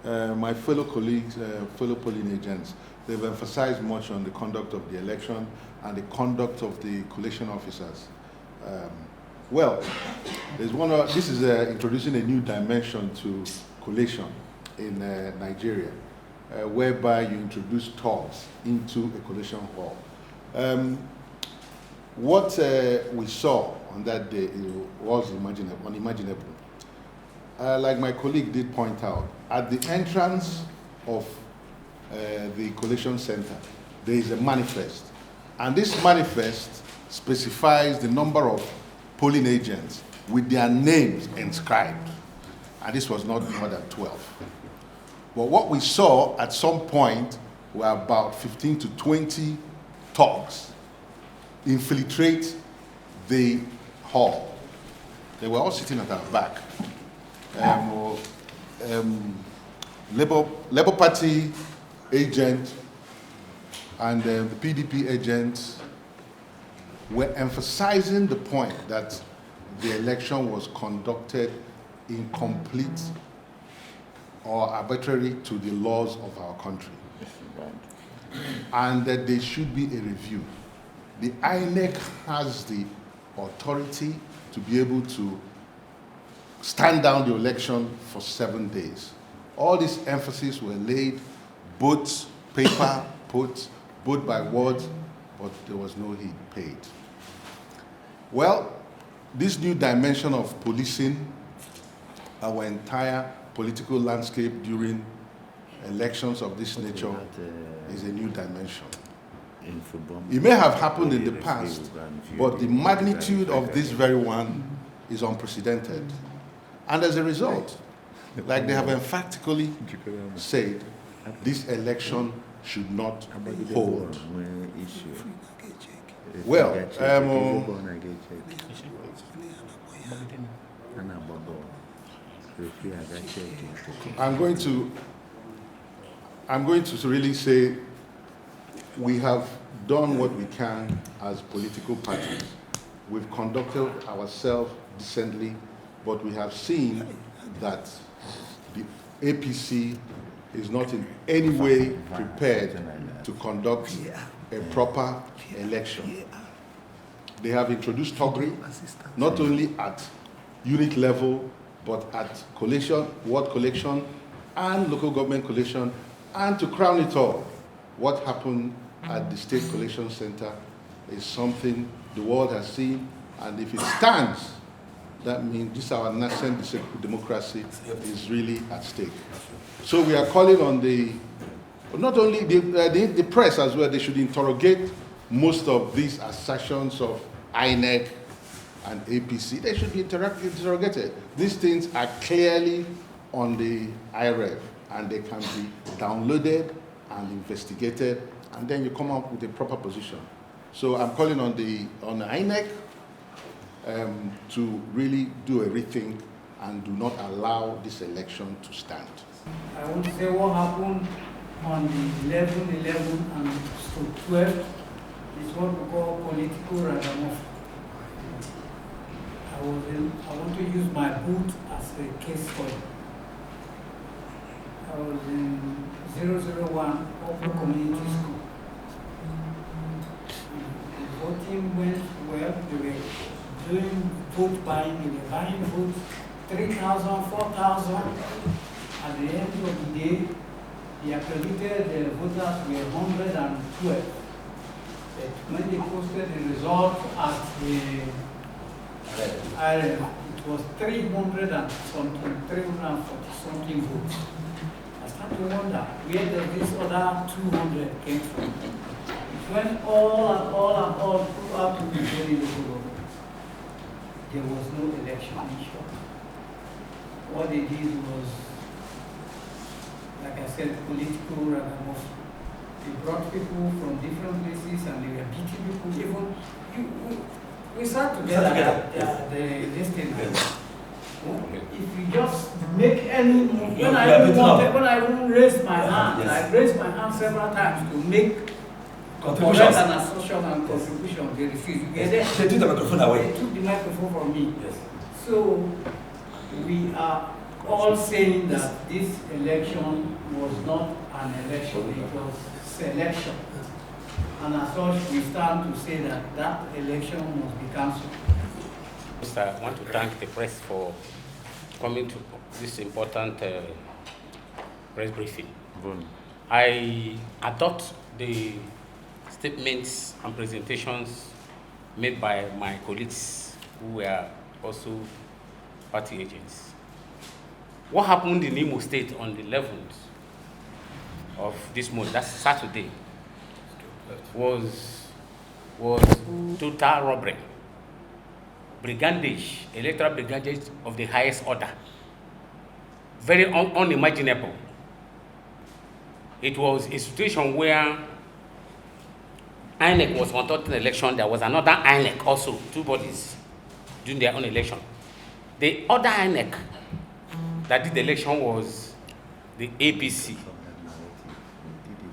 my fellow colleagues, fellow polling agents, they've emphasized much on the conduct of the election and the conduct of the collation officers. Well, this is introducing a new dimension to collation in Nigeria, whereby you introduce thugs into a collation hall. What we saw on that day was unimaginable. Like my colleague did point out, at the entrance of the collation center, there is a manifest. And this manifest specifies the number of polling agents with their names inscribed. And this was not more than 12. But what we saw at some point were about 15 to 20 thugs infiltrate the hall. They were all sitting at our back. Labour Party agent and the PDP agents were emphasizing the point that the election was conducted incomplete or arbitrary to the laws of our country, and that there should be a review. The INEC has the authority to be able to stand down the election for 7 days. All these emphasis were laid, both paper, both by word, but there was no heed paid. Well, this new dimension of policing our entire political landscape during elections of this nature is a new dimension. It may have happened in the past, but the magnitude of this very one is unprecedented. And as a result, like they have emphatically said, this election should not hold. Well, I'm going to really say we have done what we can as political parties. We've conducted ourselves decently, but we have seen that the APC is not in any way prepared to conduct a proper election. They have introduced thuggery, not only at unit level, but at collation, ward collation, and local government collation, and to crown it all, what happened at the State Collation Center is something the world has seen, and if it stands, that means this our nascent democracy is really at stake. So we are calling on not only the press as well, they should interrogate most of these assertions of INEC and APC. They should be interrogated. These things are clearly on the IREV, and they can be downloaded and investigated, and then you come up with a proper position. So I'm calling on the INEC to really do a rethink and do not allow this election to stand. I want to say what happened on the 11/11 and 12 is what we call political ragamuffin. I want to use my booth as a case study. I was in 001 Upper Community School. The voting went well. They were doing vote buying. They were buying votes, 3,000, 4,000. At the end of the day, the accredited voters were 112. But when they posted the result at the it was 300 and something, 340 something votes. I started to wonder where does this other 200 came from. It went all throughout to the very local government. There was no election issue. What they did was, like I said, political ragamuffin. They brought people from different places and they were beating people. Even we sat together at the listing. If you just make any move, when I raised my hand, I raised my hand several times to make correct an assertion and contribution. They refused. They took the microphone away. They took the microphone from me. Yes. So we are all saying that this election was not an election, it was selection. And as such, we stand to say that that election must be cancelled. I want to thank the press for coming to this important press briefing. I adopt the statements and presentations made by my colleagues who were also party agents. What happened in Imo State on the 11th of this month, that's Saturday, was total robbery, brigandage, electoral brigandage of the highest order, very unimaginable. It was a situation where INEC was conducting an election. There was another INEC also, two bodies doing their own election. The other INEC that did the election was the APC.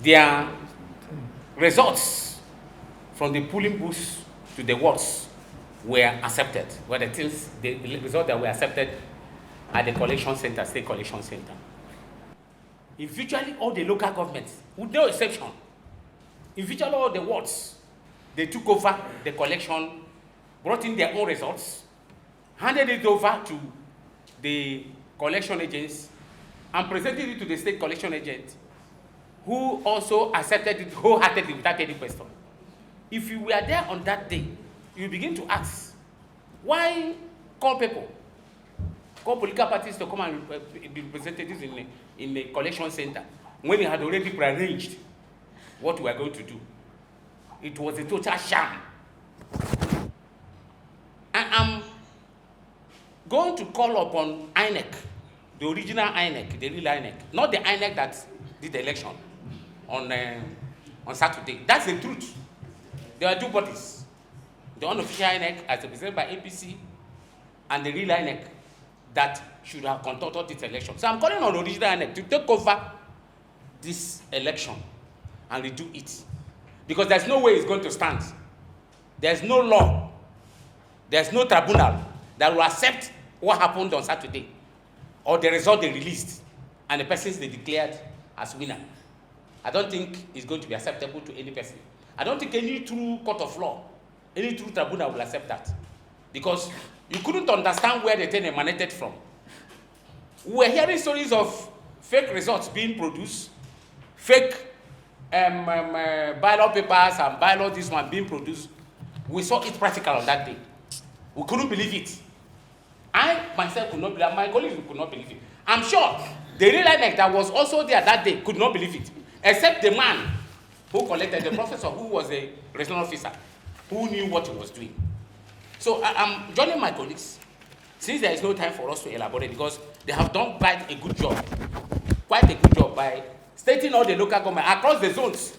Their results from the polling booths to the wards were accepted. Were the results that were accepted at the collation center, state collation center. In virtually all the local governments, with no exception, in virtually all the wards, they took over the collection, brought in their own results, handed it over to the collection agents, and presented it to the state collection agent, who also accepted it wholeheartedly without any question. If you were there on that day, you begin to ask, why call people? Call political parties to come and be representatives in the collection center when they had already prearranged what we are going to do. It was a total sham. And I'm going to call upon INEC, the original INEC, the real INEC, not the INEC that did the election on Saturday. That's the truth. There are two parties. The unofficial INEC, as represented by APC, and the real INEC that should have conducted this election. So I'm calling on the original INEC to take over this election and redo it. Because there's no way it's going to stand. There's no law, there's no tribunal that will accept what happened on Saturday or the result they released and the persons they declared as winner. I don't think it's going to be acceptable to any person. I don't think any true court of law, any true tribunal will accept that. Because you couldn't understand where the thing emanated from. We were hearing stories of fake results being produced, fake ballot papers and ballot this one being produced. We saw it practical on that day. We couldn't believe it. I myself could not believe it. My colleagues could not believe it. I'm sure the real INEC that was also there that day could not believe it, except the man who collected, the professor who was a regional officer, who knew what he was doing. So I'm joining my colleagues, since there is no time for us to elaborate, because they have done quite a good job by stating all the local government across the zones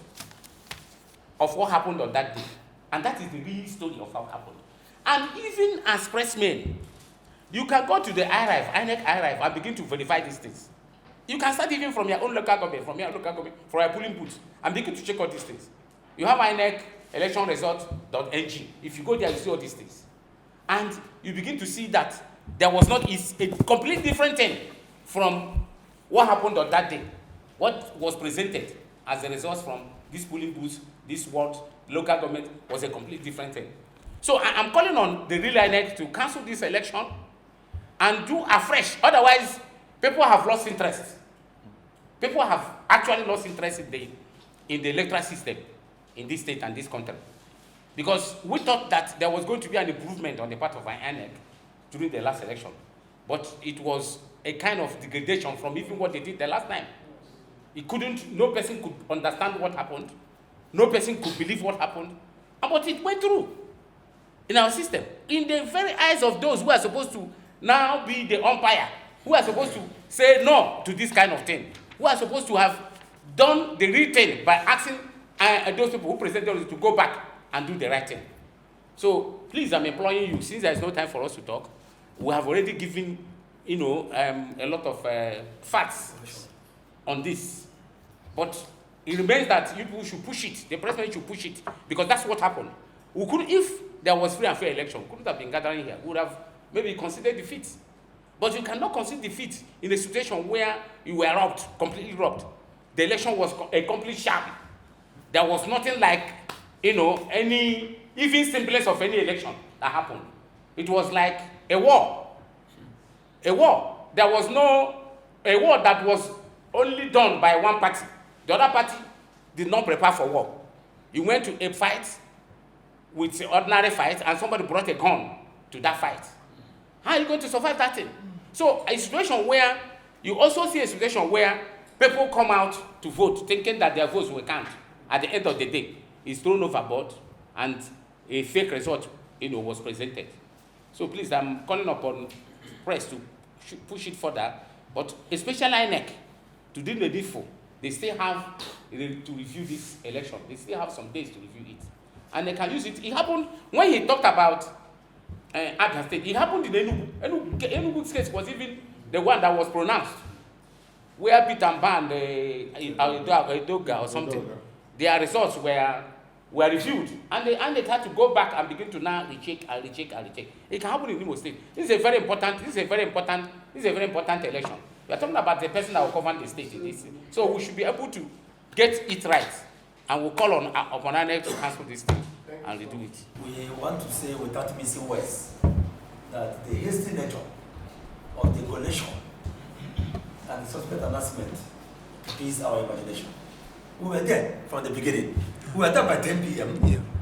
of what happened on that day. And that is the real story of how it happened. And even as pressmen, you can go to the IRIF, INEC IRIF, and begin to verify these things. You can start even from your own local government, from your polling booth, and begin to check all these things. You have INEC election result.ng. If you go there, you see all these things. And you begin to see that there was not a completely different thing from what happened on that day. What was presented as the results from these polling booths, this ward, local government, was a completely different thing. So I'm calling on the real INEC to cancel this election and do afresh. Otherwise, people have lost interest. People have actually lost interest in the electoral system in this state and this country. Because we thought that there was going to be an improvement on the part of INEC during the last election. But it was a kind of degradation from even what they did the last time. No person could understand what happened. No person could believe what happened. But it went through in our system, in the very eyes of those who are supposed to now be the umpire, who are supposed to say no to this kind of thing, who are supposed to have done the real thing by asking those people who presented us to go back and do the right thing. So please, I'm imploring you, since there is no time for us to talk, we have already given, a lot of facts on this. But it remains that you people should push it, the president should push it, because that's what happened. We could, if there was free and fair election, we couldn't have been gathering here. We would have maybe considered defeat. But you cannot concede defeat in a situation where you were robbed, completely robbed. The election was a complete sham. There was nothing like, any, even simplest of any election that happened. It was like a war. A war. There was a war that was only done by one party. The other party did not prepare for war. You went to a fight with an ordinary fight and somebody brought a gun to that fight. How are you going to survive that thing? So a situation where, you also see a situation where people come out to vote thinking that their votes will count. At the end of the day, it's thrown overboard and a fake result, was presented. So please, I'm calling upon press to push it further, but especially INEC, to do the needful. They still have to review this election. They still have some days to review it. And they can use it. It happened when he talked about Abia State. It happened in Enugu. Enugu's case was even the one that was pronounced, where Peter and Ban, Edoga or something, their results were reviewed. And they had to go back and begin to now recheck. It can happen in Imo State. This is a very important election. We are talking about the person that will govern the state in this. So we should be able to get it right. And we'll call upon INEC to cancel this thing and redo it. We want to say without missing words that the hasty nature of the collation and the subsequent announcement is our imagination. We were there from the beginning. We were there by 10 p.m.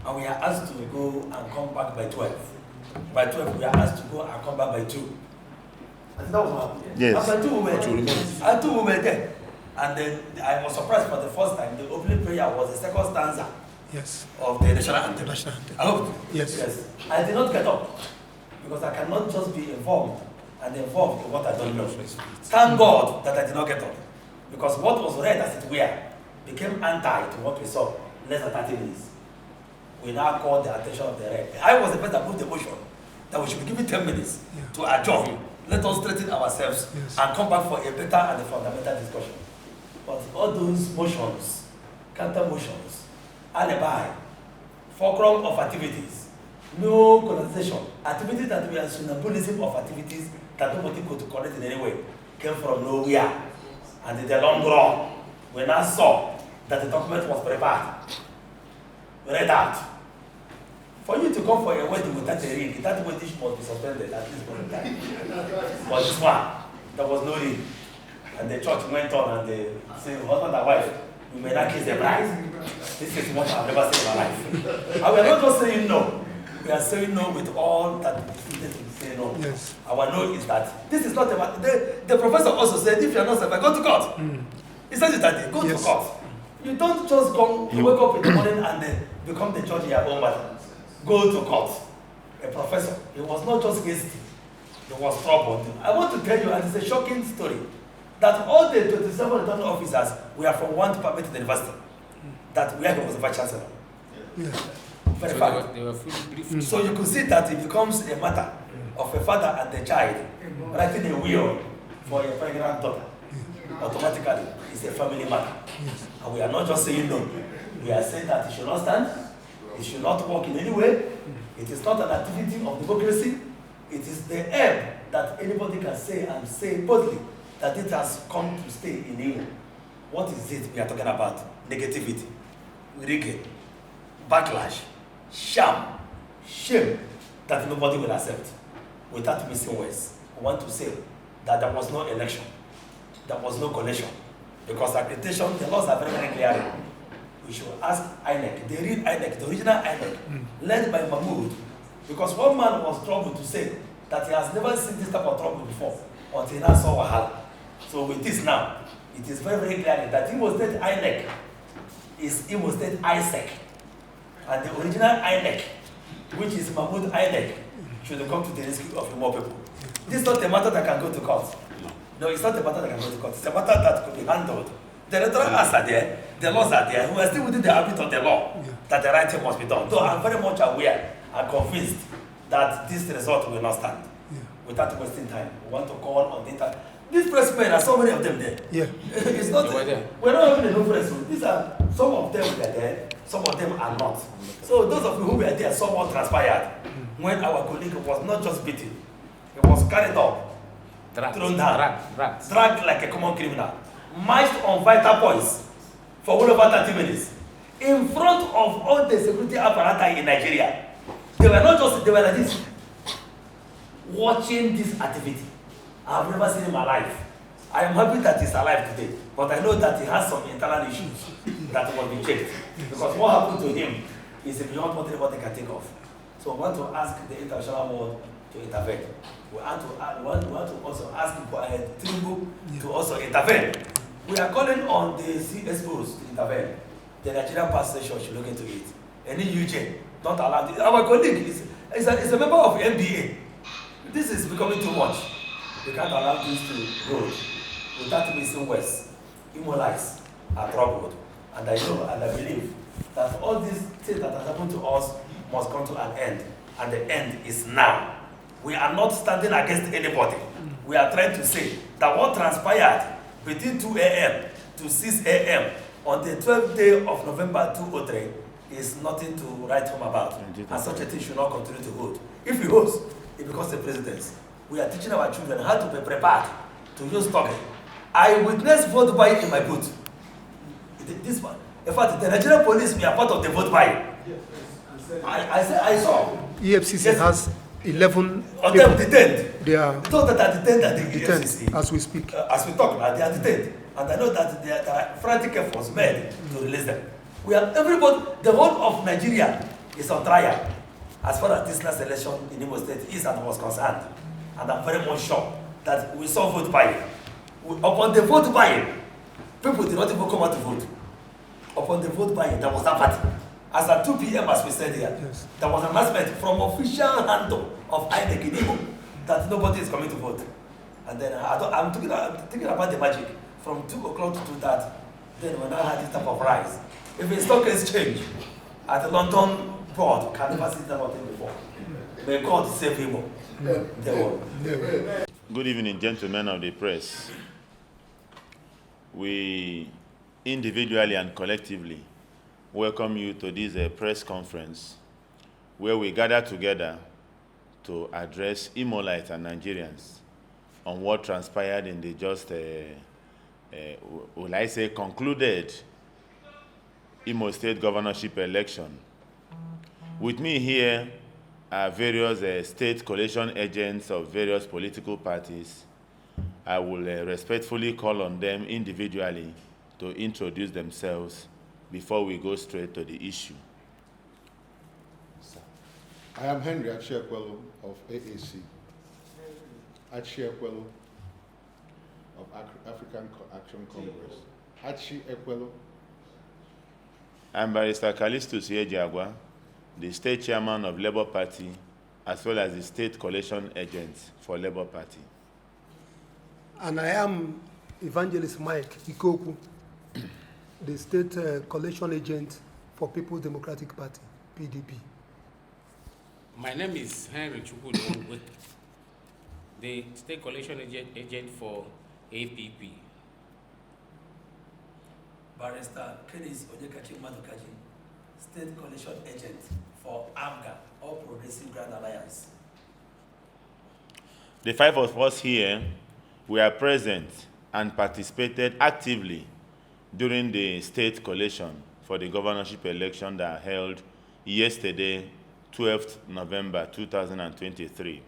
And we are asked to go and come back by 12. By 12, we are asked to go and come back by 2. And that was what happened. Yes. After 2 we were there. And then I was surprised for the first time. The opening prayer was the second stanza of the national anthem. I hope. Yes. I did not get up because I cannot just be involved and involved in what I don't know. Thank God that I did not get up, because what was read as it were became anti to what we saw less than 30 minutes. We now called the attention of the read. I was the person that moved the motion that we should be given 10 minutes to adjourn. Let us straighten ourselves and come back for a better and a fundamental discussion. But all those motions, counter motions, alibi, fulcrum of activities, no connotation, activities that were synonymism of activities that nobody could correct in any way, came from nowhere. And in the long run, we now saw that the document was prepared, read out. For you to come for a wedding without a ring, that wedding must be suspended at least for the time. But this one, there was no ring. And the church went on and they said, husband and wife, we may not kiss the bride. This is what I've never seen in my life. And we are not just saying no. We are saying no with all that is needed to say no. Yes. Our no is that this is not about, the professor also said, if you are not satisfied, go to court. He said it that day, go to court. You don't just come, you wake up in the morning and then become the judge in your own matter. Go to court. A professor, he was not just hasty, he was troubled. I want to tell you, and it's a shocking story, that all the 27 returning officers were from one department in the university, that where he was the vice chancellor. Very fact. They were fully briefed. So you could see that it becomes a matter of a father and a child writing a will for a pregnant daughter. Automatically, it's a family matter. And we are not just saying no. We are saying that it should not stand, it should not work in any way. It is not an activity of democracy. It is the aim that anybody can say and say boldly that it has come to stay in England. What is it we are talking about? Negativity, rigging, backlash, sham, shame that nobody will accept. Without missing words, I want to say that there was no election, there was no collation, because accreditation, the laws are very, very clear. We should ask INEC, the real INEC, the original INEC, led by Mahmoud, because one man was troubled to say that he has never seen this type of trouble before until he now saw Wahala. So with this now, it is very, very clear that Imo State INEC is Imo State ISEC. And the original INEC, which is Mahmoud INEC, should come to the rescue of more people. This is not a matter that can go to court. No, it's not a matter that can go to court. It's a matter that could be handled. The electoral acts are there, the laws are there. We are still within the ambit of the law that the right thing must be done. Though I'm very much aware and convinced that this result will not stand. Without wasting time, we want to call on data. These press men are so many of them there. It's not. We're not having enough press. These are some of them were there, some of them are not. So those of you who were there, somewhat transpired when our colleague was not just beaten, he was carried up thrown down, dragged like a common criminal, marched on vital points for well over 30 minutes in front of all the security apparatus in Nigeria. They were not just, they were like this, watching this activity. I have never seen him alive. I am happy that he's alive today, but I know that he has some internal issues that must be checked. Because what happened to him is beyond what anybody can think of. So we want to ask the international world to intervene. We want to also ask Tinubu to also intervene. We are calling on the CSOs to intervene. The Nigerian Pastor should look into it. Any UJ, don't allow this. Our colleague is a member of NBA. This is becoming too much. We can't allow this to go without missing West. Immobilize are troubled. And I know and I believe that all these things that have happened to us must come to an end. And the end is now. We are not standing against anybody. We are trying to say that what transpired between 2 a.m. to 6 a.m. on the 12th day of November 2003 is nothing to write home about. And such a thing should not continue to hold. If it holds, it becomes the precedence. We are teaching our children how to be prepared to use token. I witnessed vote buying in my booth. This one. In fact, the Nigerian police were part of the vote buying. I saw. EFCC has 11 of them detained. They are those that are detained at the EFCC. as we speak. As we talk now, they are detained. And I know that there are frantic efforts made to release them. We are everybody, the whole of Nigeria is on trial as far as this last election in Imo State is and was concerned. And I'm very much sure that we saw vote buying. Upon the vote buying, people did not even come out to vote. Upon the vote buying, there was that party. As at 2 p.m. as we said here, yes, there was an announcement from official handle of INEC in Imo that nobody is coming to vote. And then I'm thinking about the magic. From 2 o'clock to 2:30, then when I had this type of rise, if a stock exchange at the London board can never see that thing before. May God save Imo. Good evening, gentlemen of the press. We individually and collectively welcome you to this press conference where we gather together to address Imolites and Nigerians on what transpired in the just, will I say, concluded Imo State governorship election. With me here are various state collation agents of various political parties. I will respectfully call on them individually to introduce themselves before we go straight to the issue. I am Henry Achiekwelu of AAC. Achiekwelu of African Action Congress. Achiekwelu. I'm Barrister Callistus Yejiagwa, the state chairman of Labour Party, as well as the state collation agent for Labour Party. And I am Evangelist Mike Ikoku, the state collation agent for People's Democratic Party, PDP. My name is Henry Chukwudongwe, the state collation agent for APP. Barrister Kenis Onyekachi Madukaji, state collation agent for AMGA, All Progressive Grand Alliance. The five of us here, we are present and participated actively during the state collation for the governorship election that held yesterday, 12th November 2023.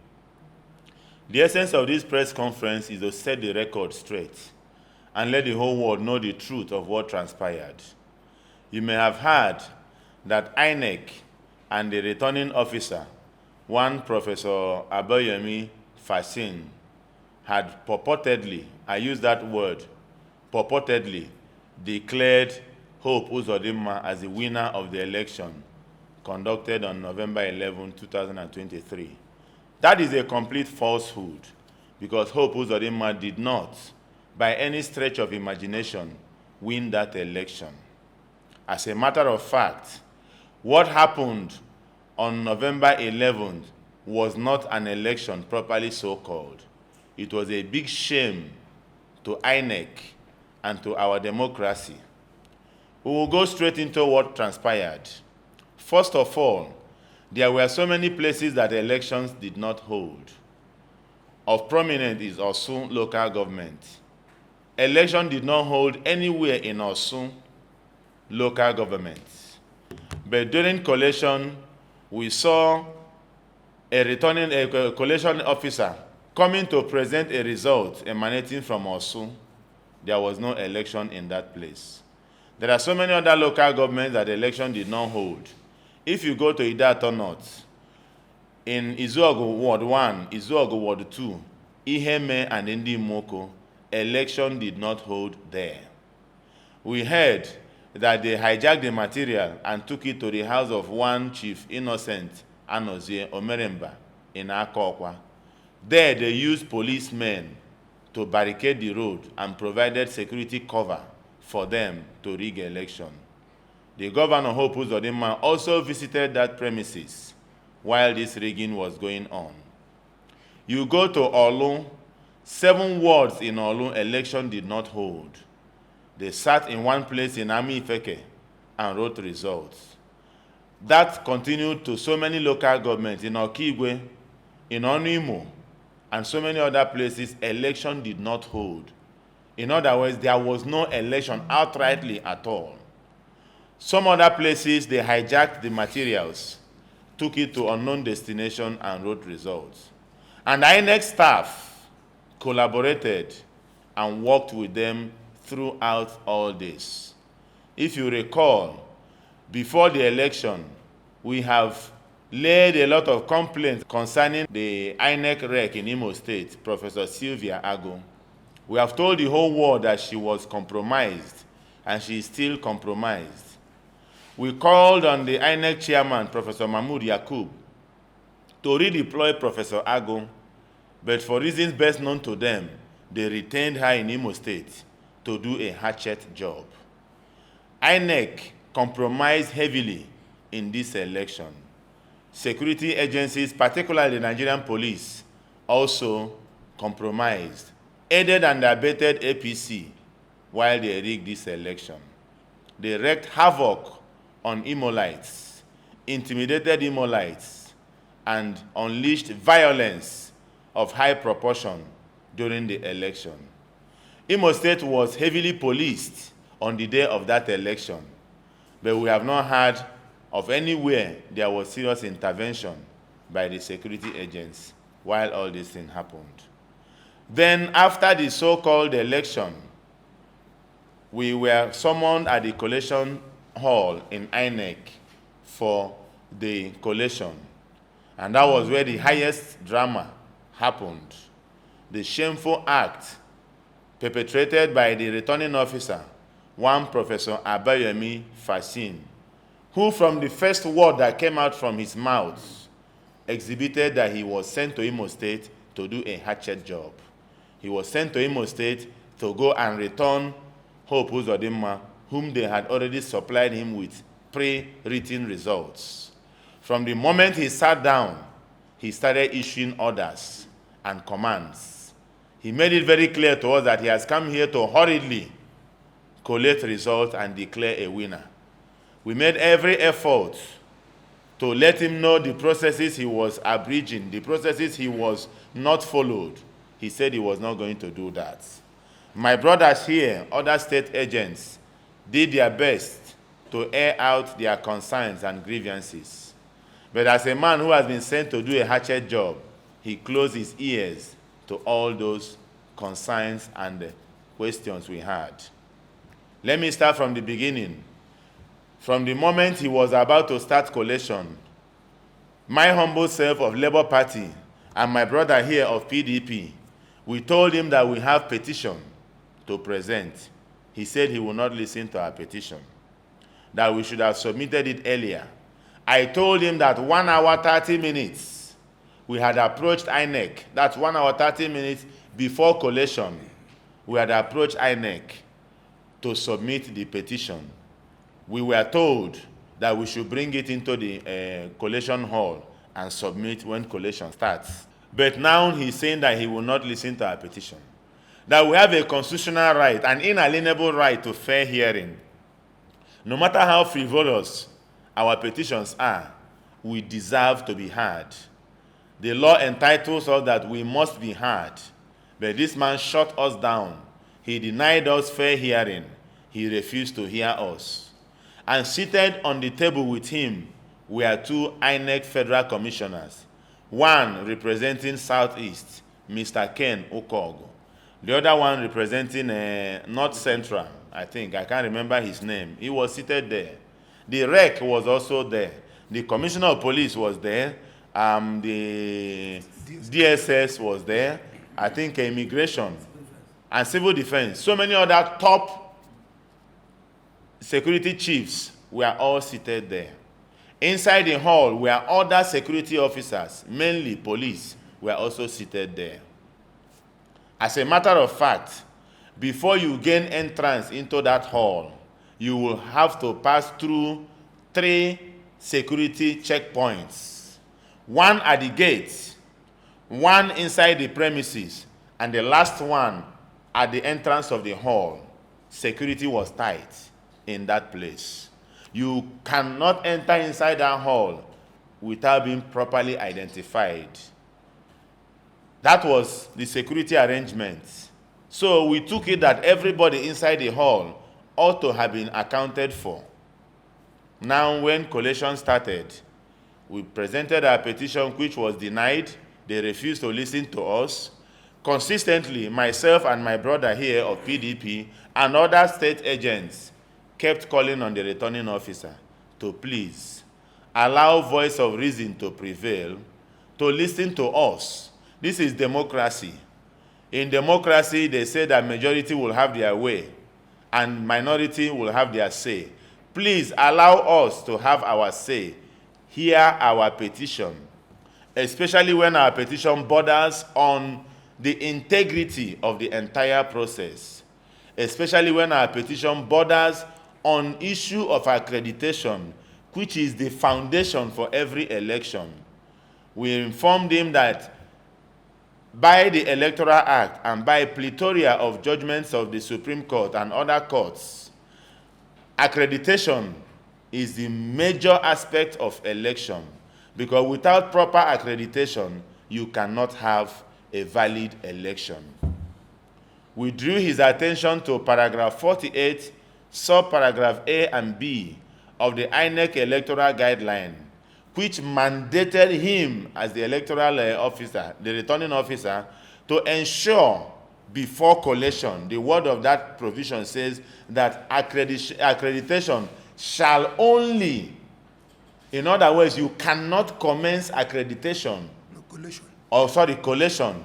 The essence of this press conference is to set the record straight and let the whole world know the truth of what transpired. You may have heard that INEC and the returning officer, one Professor Abayomi Fasin, had purportedly, I use that word, purportedly declared Hope Uzodimma as the winner of the election conducted on November 11, 2023. That is a complete falsehood because Hope Uzodimma did not, by any stretch of imagination, win that election. As a matter of fact, what happened on November 11th was not an election properly so-called. It was a big shame to INEC and to our democracy. We will go straight into what transpired. First of all, there were so many places that elections did not hold. of prominence is Osun local government. Election did not hold anywhere in Osun local government. But during collation, we saw a collation officer coming to present a result emanating from Osun. There was no election in that place. There are so many other local governments that the election did not hold. If you go to Idato North, in Izuogu Ward 1, Izuogu Ward 2, Iheme and Indi Moko, election did not hold there. We heard that they hijacked the material and took it to the house of one Chief Innocent Anozie Omeremba in Akokwa. There they used policemen to barricade the road and provided security cover for them to rig election. The governor, Hope Uzodinma, also visited that premises while this rigging was going on. You go to Olu, 7 wards in Olu, election did not hold. They sat in one place in Ami Ifeke and wrote results. That continued to so many local governments in Okigwe, in Onimo, and so many other places. Election did not hold. In other words, there was no election outrightly at all. Some other places, they hijacked the materials, took it to unknown destination, and wrote results. And INEC staff collaborated and worked with them throughout all this. If you recall, before the election, we have laid a lot of complaints concerning the INEC rec in Imo State, Professor Sylvia Ago. We have told the whole world that she was compromised, and she is still compromised. We called on the INEC chairman, Professor Mahmoud Yakub, to redeploy Professor Ago, but for reasons best known to them, they retained her in Imo State to do a hatchet job. INEC compromised heavily in this election. Security agencies, particularly the Nigerian police, also compromised, aided and abetted APC while they rigged this election. They wreaked havoc on Imolites, intimidated Imolites, and unleashed violence of high proportion during the election. Imo State was heavily policed on the day of that election, but we have not heard of anywhere there was serious intervention by the security agents while all this thing happened. Then after the so-called election, we were summoned at the collation hall in INEC for the collation. And that was where the highest drama happened. The shameful act perpetrated by the returning officer, one Professor Abayomi Fasin, who from the first word that came out from his mouth exhibited that he was sent to Imo State to do a hatchet job. He was sent to Imo State to go and return Hope Uzodinma, whom they had already supplied him with pre-written results. From the moment he sat down, he started issuing orders and commands. He made it very clear to us that he has come here to hurriedly collate results and declare a winner. We made every effort to let him know the processes he was abridging, the processes he was not followed. He said he was not going to do that. My brothers here, other state agents, did their best to air out their concerns and grievances. But as a man who has been sent to do a hatchet job, he closed his ears to all those concerns and questions we had. Let me start from the beginning. From the moment he was about to start collation, my humble self of Labour Party and my brother here of PDP, we told him that we have petition to present. He said he will not listen to our petition, that we should have submitted it earlier. I told him that 1 hour, 30 minutes, we had approached INEC. That's 1 hour, 30 minutes before collation. We had approached INEC to submit the petition. We were told that we should bring it into the collation hall and submit when collation starts. But now he's saying that he will not listen to our petition. That we have a constitutional right, an inalienable right to fair hearing. No matter how frivolous our petitions are, we deserve to be heard. The law entitles us that we must be heard. But this man shut us down. He denied us fair hearing. He refused to hear us. And seated on the table with him were two INEC federal commissioners, one representing Southeast, Mr. Ken Okogo. The other one representing North Central, I think. I can't remember his name. He was seated there. The REC was also there. The Commissioner of Police was there. The DSS was there. I think Immigration and Civil Defense. So many other top security chiefs were all seated there. Inside the hall were other security officers, mainly police, were also seated there. As a matter of fact, before you gain entrance into that hall, you will have to pass through 3 security checkpoints. One at the gate, one inside the premises, and the last one at the entrance of the hall. Security was tight in that place. You cannot enter inside that hall without being properly identified. That was the security arrangement. So we took it that everybody inside the hall ought to have been accounted for. Now, when collation started, we presented our petition, which was denied. They refused to listen to us. Consistently, myself and my brother here of PDP and other state agents kept calling on the returning officer to please allow voice of reason to prevail, to listen to us. This is democracy. In democracy, they say that majority will have their way and minority will have their say. Please allow us to have our say. Hear our petition, especially when our petition borders on the integrity of the entire process, especially when our petition borders on issue of accreditation, which is the foundation for every election. We informed him that by the Electoral Act and by plethora of judgments of the Supreme Court and other courts, accreditation is the major aspect of election, because without proper accreditation, you cannot have a valid election. We drew his attention to paragraph 48, subparagraph A and B of the INEC electoral guideline, which mandated him as the electoral officer, the returning officer, to ensure before collation, the word of that provision says that accreditation shall only, in other words, you cannot commence accreditation, collation,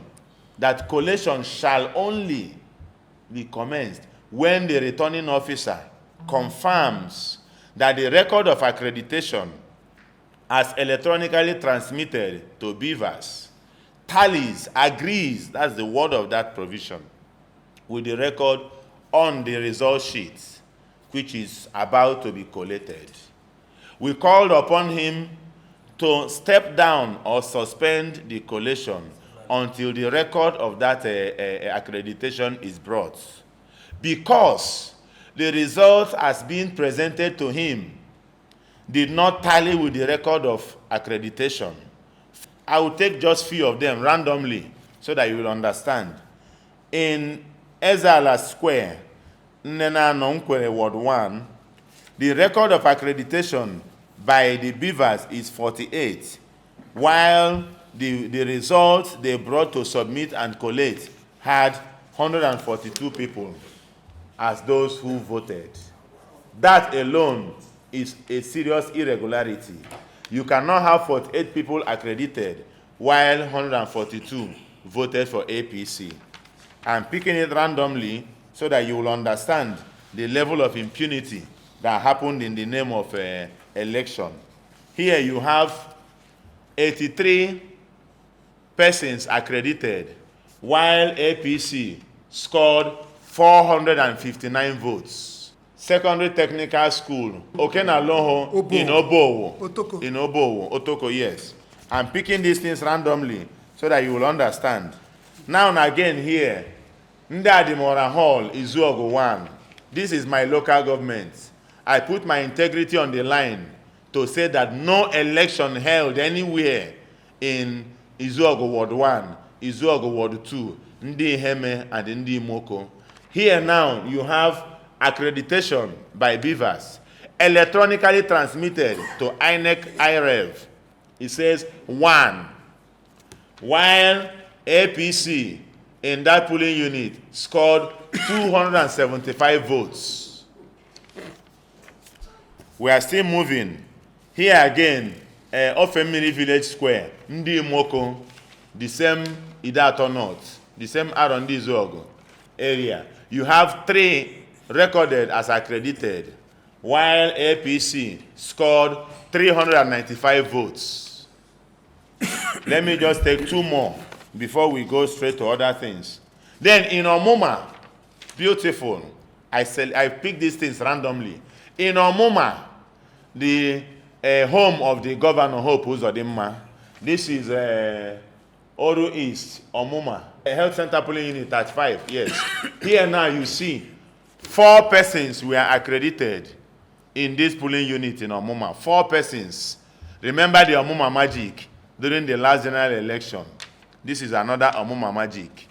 that collation shall only be commenced when the returning officer confirms that the record of accreditation as electronically transmitted to beavers tallies, agrees, that's the word of that provision, with the record on the result sheet, which is about to be collated. We called upon him to step down or suspend the collation until the record of that accreditation is brought, because the results as being presented to him did not tally with the record of accreditation. I will take just few of them randomly so that you will understand. In Ezala Square, Nnena Nonkwere Ward 1, the record of accreditation by the beavers is 48, while the results they brought to submit and collate had 142 people as those who voted. That alone is a serious irregularity. You cannot have 48 people accredited while 142 voted for APC. I'm picking it randomly so that you will understand the level of impunity that happened in the name of election. Here you have 83 persons accredited, while APC scored 459 votes. Secondary Technical School, Okenaloho in Obowo. Otoko. In Obowo, Otoko, yes. I'm picking these things randomly so that you will understand. Now and again here, Ndadimora Hall, Izuogo 1. This is my local government. I put my integrity on the line to say that no election held anywhere in Izuogo Ward 1, Izuogo Ward 2, Ndi Heme, and Ndi Moko. Here now you have accreditation by Beavers, electronically transmitted to INEC IREV. It says 1, while APC in that polling unit scored 275 votes. We are still moving. Here again, Ofemiri Village Square, Ndi Moko, the same Idato North, the same Arondi Zogo area. You have 3 recorded as accredited, while APC scored 395 votes. Let me just take 2 more before we go straight to other things. Then in Omuma, beautiful, I picked these things randomly. In Omuma, the home of the governor, Hope Uzodimma, this is Oru East, Omuma, a health center polling unit at 5, yes. Here now you see 4 persons were accredited in this polling unit in Omuma. 4 persons. Remember the Omuma magic during the last general election. This is another Omuma magic.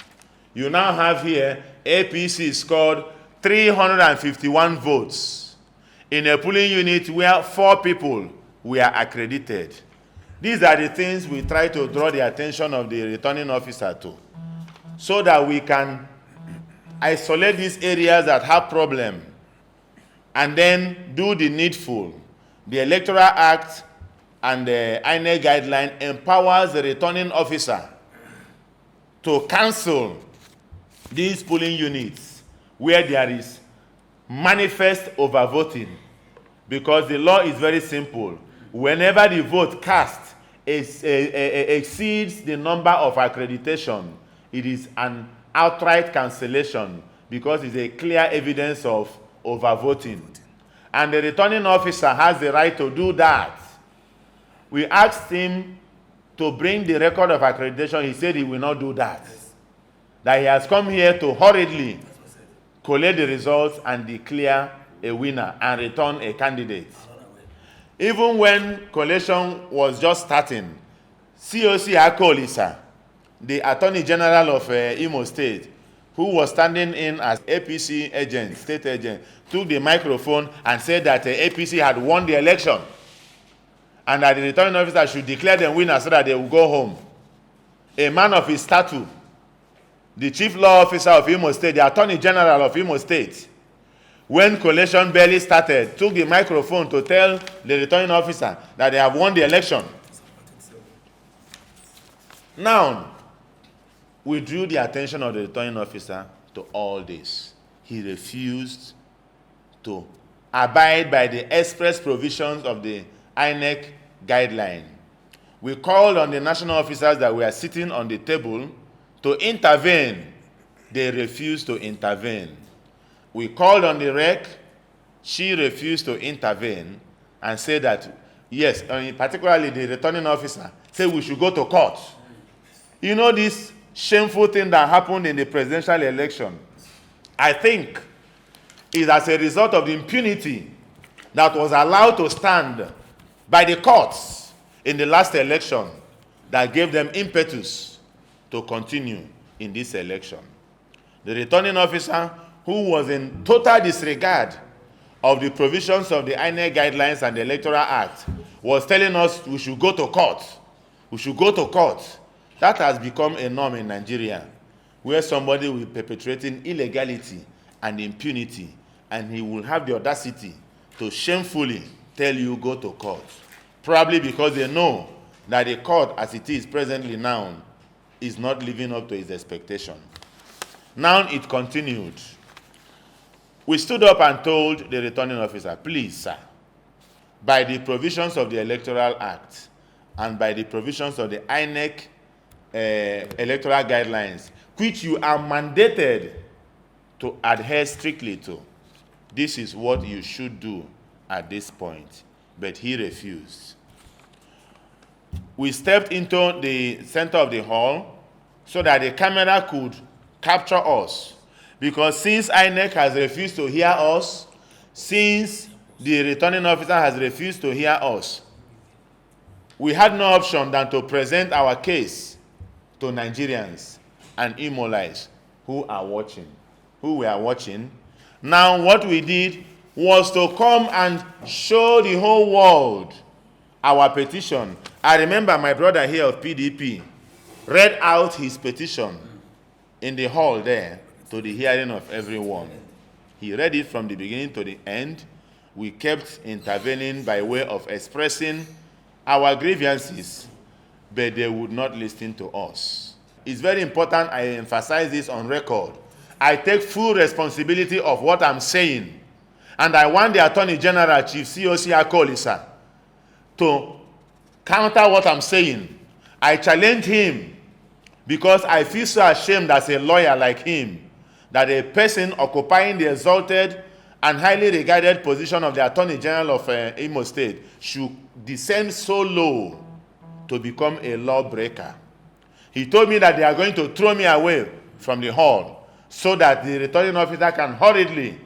You now have here APC scored 351 votes in a polling unit where 4 people were accredited. These are the things we try to draw the attention of the returning officer to, so that we can isolate these areas that have problem and then do the needful. The Electoral Act and the INEC guideline empowers the returning officer to cancel these polling units where there is manifest overvoting, because the law is very simple. Whenever the vote cast exceeds the number of accreditation, it is an outright cancellation, because it's a clear evidence of overvoting. And the returning officer has the right to do that. We asked him to bring the record of accreditation. He said he will not do that. That he has come here to hurriedly collate the results and declare a winner and return a candidate. Even when collation was just starting, COC Akolisa, the Attorney General of Imo State, who was standing in as APC agent, state agent, took the microphone and said that APC had won the election and that the returning officer should declare them winners so that they will go home. A man of his stature, the chief law officer of Imo State, the Attorney General of Imo State, when collation barely started, took the microphone to tell the returning officer that they have won the election. Now, we drew the attention of the returning officer to all this. He refused to abide by the express provisions of the INEC guideline. We called on the national officers that were sitting on the table to intervene. They refused to intervene. We called on the rec. She refused to intervene and said that, yes, particularly the returning officer, said we should go to court. You know this shameful thing that happened in the presidential election, I think, is as a result of the impunity that was allowed to stand by the courts in the last election that gave them impetus to continue in this election. The returning officer, who was in total disregard of the provisions of the INEC guidelines and the Electoral Act, was telling us we should go to court. We should go to court. That has become a norm in Nigeria, where somebody will be perpetrating illegality and impunity, and he will have the audacity to shamefully tell you go to court, probably because they know that the court, as it is presently now, is not living up to its expectation. Now it continued. We stood up and told the returning officer, please, sir, by the provisions of the Electoral Act and by the provisions of the INEC electoral guidelines, which you are mandated to adhere strictly to, this is what you should do at this point. But he refused. We stepped into the center of the hall so that the camera could capture us. Because since INEC has refused to hear us, since the returning officer has refused to hear us, we had no option than to present our case to Nigerians and Imolites who were watching. Now what we did was to come and show the whole world our petition. I remember my brother here of PDP read out his petition in the hall there to the hearing of everyone. He read it from the beginning to the end. We kept intervening by way of expressing our grievances, but they would not listen to us. It's very important I emphasize this on record. I take full responsibility of what I'm saying, and I want the Attorney General, Chief COC Akolisa, to counter what I'm saying. I challenge him because I feel so ashamed as a lawyer like him that a person occupying the exalted and highly regarded position of the Attorney General of Imo State should descend so low to become a lawbreaker. He told me that they are going to throw me away from the hall so that the returning officer can hurriedly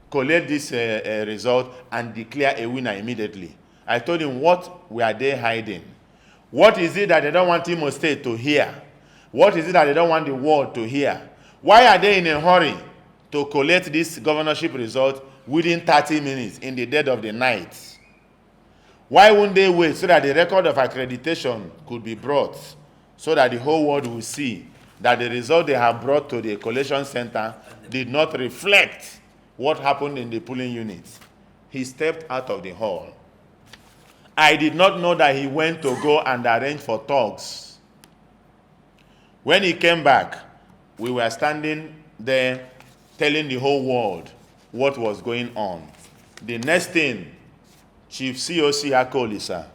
collect this result and declare a winner immediately. I told him, what were they hiding? What is it that they don't want Imo State to hear? What is it that they don't want the world to hear? Why are they in a hurry to collect this governorship result within 30 minutes in the dead of the night? Why wouldn't they wait so that the record of accreditation could be brought so that the whole world will see that the result they have brought to the collation center did not reflect what happened in the polling unit? He stepped out of the hall. I did not know that he went to go and arrange for thugs. When he came back, we were standing there telling the whole world what was going on. The next thing, Chief COC Akolisa,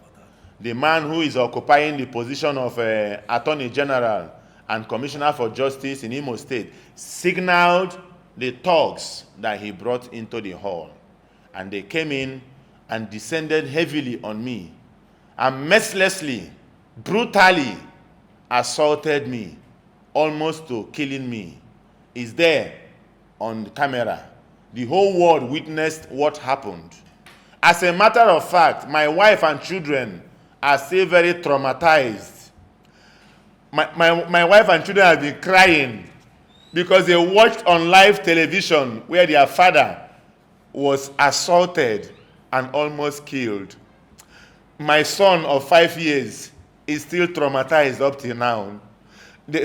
the man who is occupying the position of Attorney General and Commissioner for Justice in Imo State, signaled the thugs that he brought into the hall. And they came in and descended heavily on me and mercilessly, brutally assaulted me, almost to killing me. Is there on camera. The whole world witnessed what happened. As a matter of fact, my wife and children are still very traumatized. My wife and children have been crying because they watched on live television where their father was assaulted and almost killed. My son of 5 years is still traumatized up till now.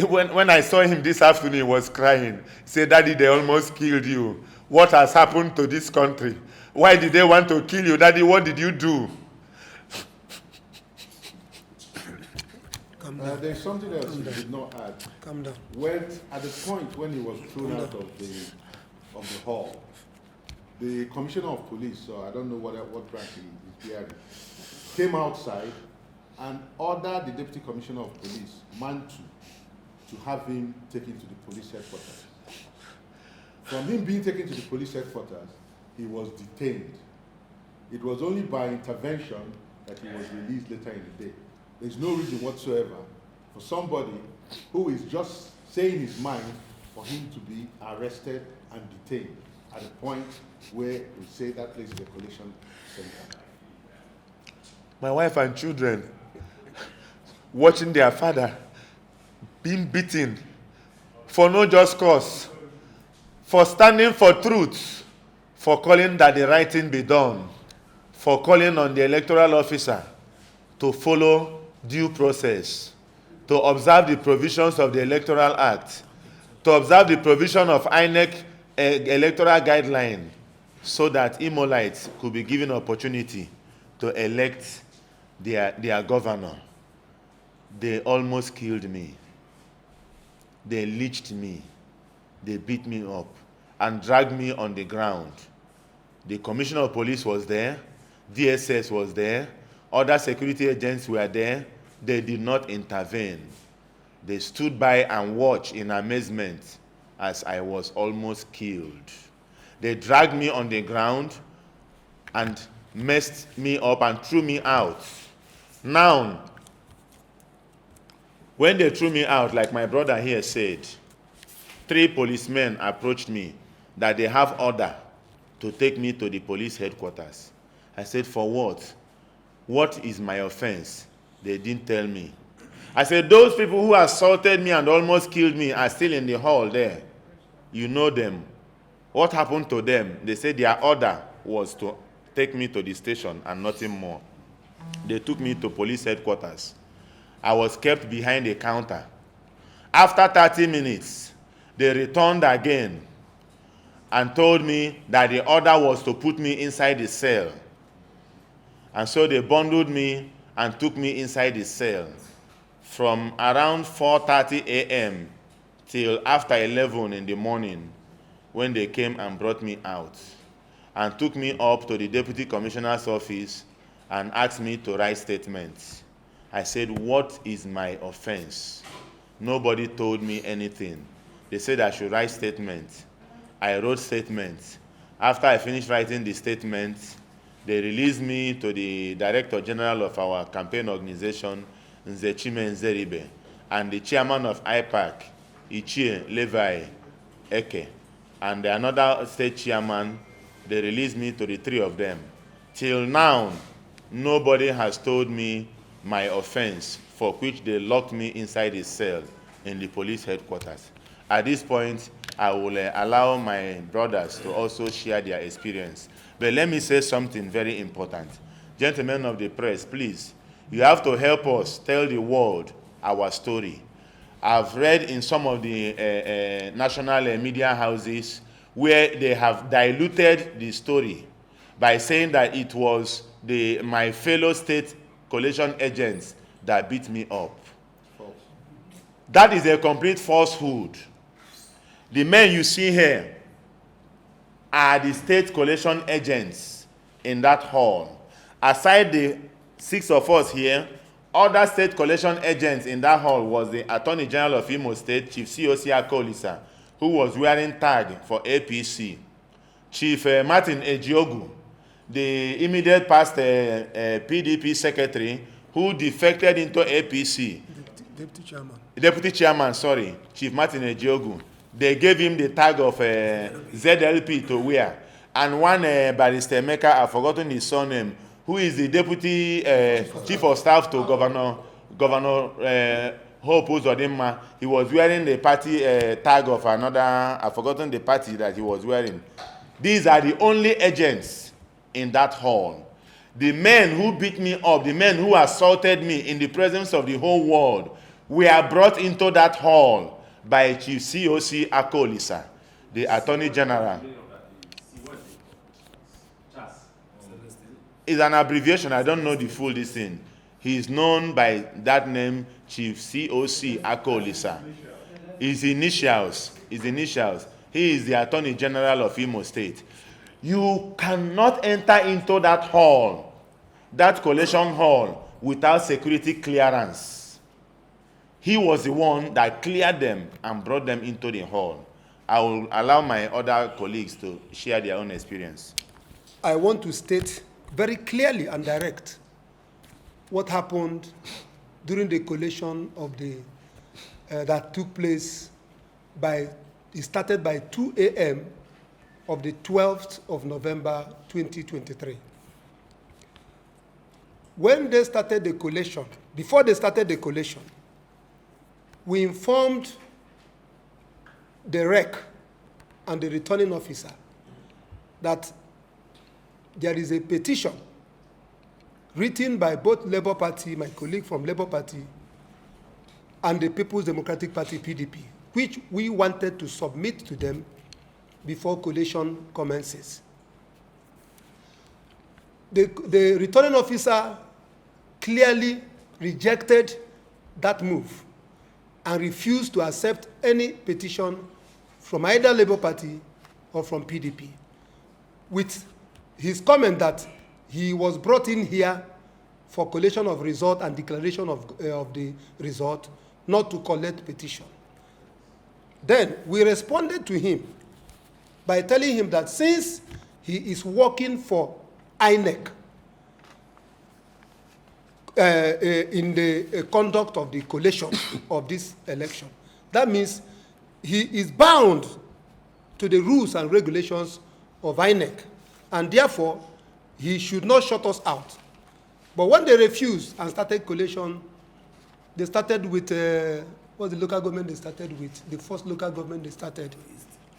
When I saw him this afternoon, he was crying. He said, "Daddy, they almost killed you. What has happened to this country? Why did they want to kill you? Daddy, what did you do?" There's something else you did not add. Calm down. When, at the point when he was thrown out of the hall, the Commissioner of Police, so I don't know what branch he is bearing, came outside and ordered the Deputy Commissioner of Police, Mantu, to have him taken to the police headquarters. From him being taken to the police headquarters, he was detained. It was only by intervention that he was released later in the day. There's no reason whatsoever for somebody who is just saying his mind for him to be arrested and detained at the point where we say that place is a collation center. My wife and children watching their father being beaten for no just cause, for standing for truth, for calling that the right thing be done, for calling on the electoral officer to follow due process, to observe the provisions of the Electoral Act, to observe the provision of INEC electoral guideline, so that Imolites could be given opportunity to elect their governor. They almost killed me. They lynched me. They beat me up and dragged me on the ground. The Commissioner of Police was there. DSS was there. Other security agents were there. They did not intervene. They stood by and watched in amazement as I was almost killed. They dragged me on the ground and messed me up and threw me out. Now, when they threw me out, like my brother here said, 3 policemen approached me that they have order to take me to the police headquarters. I said, "For what? What is my offense?" They didn't tell me. I said, those people who assaulted me and almost killed me are still in the hall there. You know them. What happened to them? They said their order was to take me to the station and nothing more. They took me to police headquarters. I was kept behind a counter. After 30 minutes, they returned again and told me that the order was to put me inside the cell. And so they bundled me and took me inside the cell from around 4:30 a.m. till after 11 in the morning, when they came and brought me out and took me up to the deputy commissioner's office and asked me to write statements. I said, what is my offense? Nobody told me anything. They said I should write statements. I wrote statements. After I finished writing the statements, they released me to the Director General of our campaign organization, Nzechime Nzeribe, and the chairman of IPAC, Ichie Levi Eke, and another state chairman. They released me to the three of them. Till now, nobody has told me my offense, for which they locked me inside a cell in the police headquarters. At this point, I will allow my brothers to also share their experience. But let me say something very important. Gentlemen of the press, please, you have to help us tell the world our story. I've read in some of the national media houses where they have diluted the story by saying that it was my fellow state collation agents that beat me up. False. That is a complete falsehood. The men you see here are the state collation agents in that hall. Aside the 6 of us here, other state collation agents in that hall was the Attorney General of Imo State, Chief COC Akolisa, who was wearing tag for APC. Chief Martin Ejiogu, the immediate past PDP secretary, who defected into APC. Deputy chairman, sorry, Chief Martin Ejiogu. They gave him the tag of ZLP to wear. And one barrister maker, I've forgotten his surname, who is the deputy chief of staff to Governor Hope Uzodimma. He was wearing the party tag of another, I've forgotten the party that he was wearing. These are the only agents in that hall. The men who beat me up, the men who assaulted me in the presence of the whole world, were brought into that hall by Chief COC Akolisa, the Attorney General. It's an abbreviation. I don't know the full thing. He is known by that name, Chief COC Akolisa. His initials. He is the Attorney General of Imo State. You cannot enter into that hall, that collation hall, without security clearance. He was the one that cleared them and brought them into the hall. I will allow my other colleagues to share their own experience. I want to state very clearly and direct what happened during the collation of the that took place it started by 2 a.m. of the 12th of November 2023. When they started the collation, before they started the collation, we informed the REC and the returning officer that there is a petition written by both Labour Party, my colleague from Labour Party, and the People's Democratic Party, PDP, which we wanted to submit to them before collation commences. The returning officer clearly rejected that move and refused to accept any petition from either Labour Party or from PDP, with his comment that he was brought in here for collation of result and declaration of the result, not to collect petition. Then we responded to him by telling him that since he is working for INEC in the conduct of the collation of this election, that means he is bound to the rules and regulations of INEC, and therefore he should not shut us out. But when they refused and started collation, They started with, what's the local government they started with? The first local government they started.